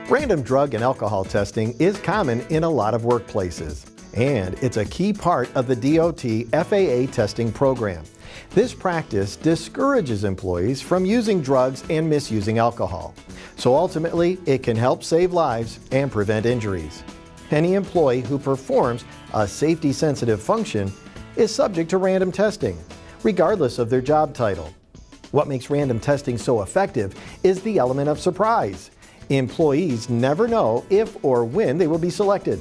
Random drug and alcohol testing is common in a lot of workplaces, and it's a key part of the DOT FAA testing program. This practice discourages employees from using drugs and misusing alcohol, so ultimately it can help save lives and prevent injuries. Any employee who performs a safety-sensitive function is subject to random testing, regardless of their job title. What makes random testing so effective is the element of surprise. Employees never know if or when they will be selected.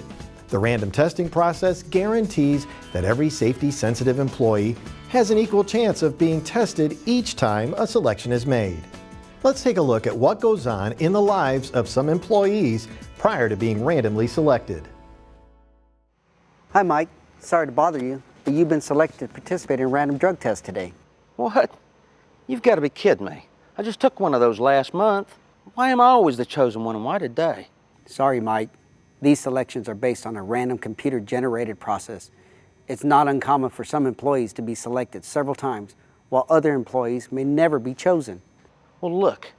The random testing process guarantees that every safety-sensitive employee has an equal chance of being tested each time a selection is made. Let's take a look at what goes on in the lives of some employees prior to being randomly selected. Hi Mike, sorry to bother you, but you've been selected to participate in a random drug test today. What? You've got to be kidding me. I just took one of those last month. Why am I always the chosen one and why today? Sorry Mike, these selections are based on a random computer-generated process. It's not uncommon for some employees to be selected several times, while other employees may never be chosen. Well look,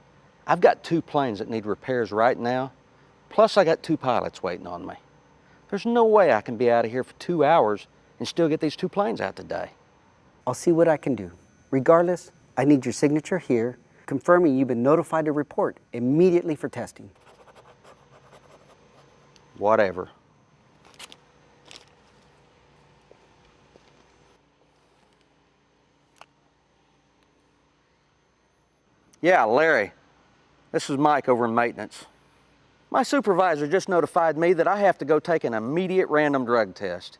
I've got 2 planes that need repairs right now, plus I got 2 pilots waiting on me. There's no way I can be out of here for 2 hours and still get these 2 planes out today. I'll see what I can do. Regardless, I need your signature here, confirming you've been notified to report immediately for testing. Whatever. Yeah, Larry. This is Mike over in maintenance. My supervisor just notified me that I have to go take an immediate random drug test.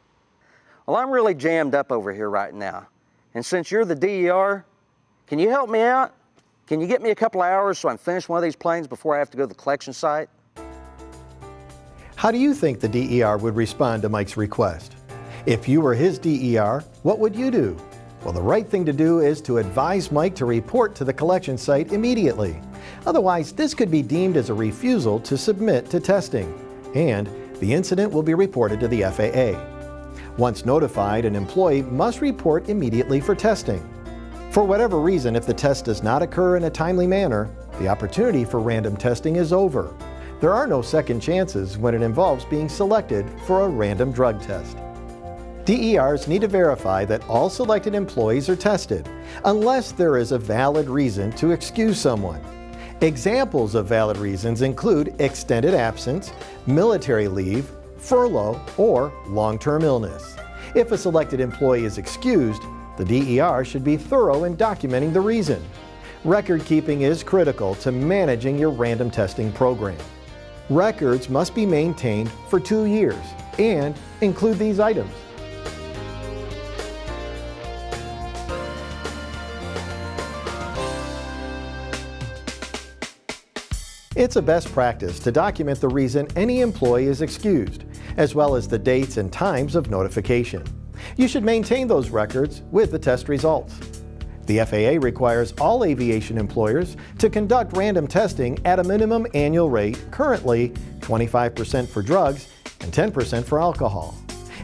Well, I'm really jammed up over here right now. And since you're the DER, can you help me out? Can you get me a couple hours so I can finish one of these planes before I have to go to the collection site? How do you think the DER would respond to Mike's request? If you were his DER, what would you do? Well, the right thing to do is to advise Mike to report to the collection site immediately. Otherwise, this could be deemed as a refusal to submit to testing, and the incident will be reported to the FAA. Once notified, an employee must report immediately for testing. For whatever reason, if the test does not occur in a timely manner, the opportunity for random testing is over. There are no second chances when it involves being selected for a random drug test. DERs need to verify that all selected employees are tested, unless there is a valid reason to excuse someone. Examples of valid reasons include extended absence, military leave, furlough, or long-term illness. If a selected employee is excused, the DER should be thorough in documenting the reason. Record keeping is critical to managing your random testing program. Records must be maintained for 2 years and include these items. It's a best practice to document the reason any employee is excused, as well as the dates and times of notification. You should maintain those records with the test results. The FAA requires all aviation employers to conduct random testing at a minimum annual rate, currently 25% for drugs and 10% for alcohol.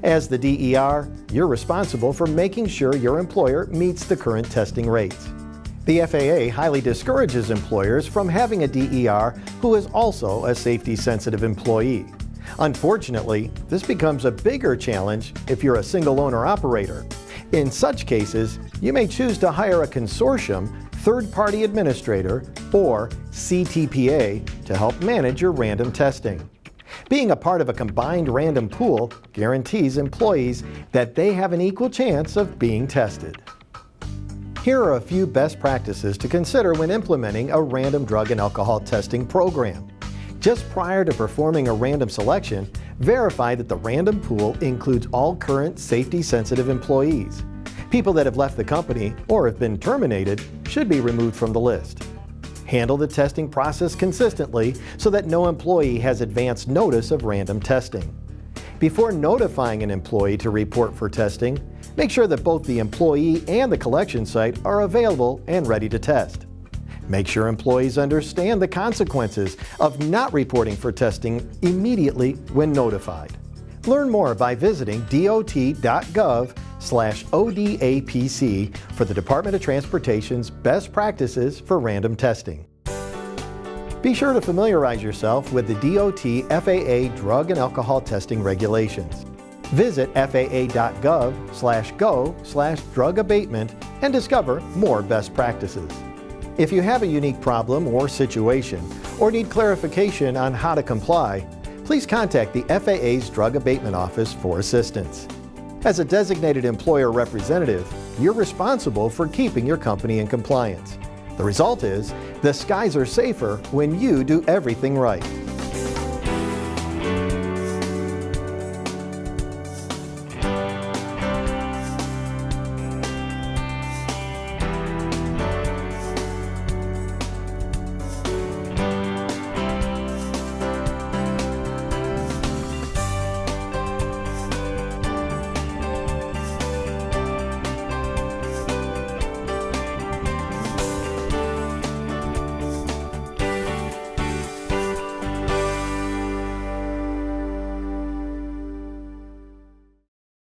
As the DER, you're responsible for making sure your employer meets the current testing rates. The FAA highly discourages employers from having a DER who is also a safety-sensitive employee. Unfortunately, this becomes a bigger challenge if you're a single owner operator. In such cases, you may choose to hire a consortium third-party administrator, or CTPA, to help manage your random testing. Being a part of a combined random pool guarantees employees that they have an equal chance of being tested. Here are a few best practices to consider when implementing a random drug and alcohol testing program. Just prior to performing a random selection, verify that the random pool includes all current safety-sensitive employees. People that have left the company or have been terminated should be removed from the list. Handle the testing process consistently so that no employee has advance notice of random testing. Before notifying an employee to report for testing, make sure that both the employee and the collection site are available and ready to test. Make sure employees understand the consequences of not reporting for testing immediately when notified. Learn more by visiting dot.gov/ODAPC for the Department of Transportation's best practices for random testing. Be sure to familiarize yourself with the DOT FAA drug and alcohol testing regulations. Visit faa.gov/go/drug abatement and discover more best practices. If you have a unique problem or situation, or need clarification on how to comply, please contact the FAA's Drug Abatement Office for assistance. As a designated employer representative, you're responsible for keeping your company in compliance. The result is, the skies are safer when you do everything right.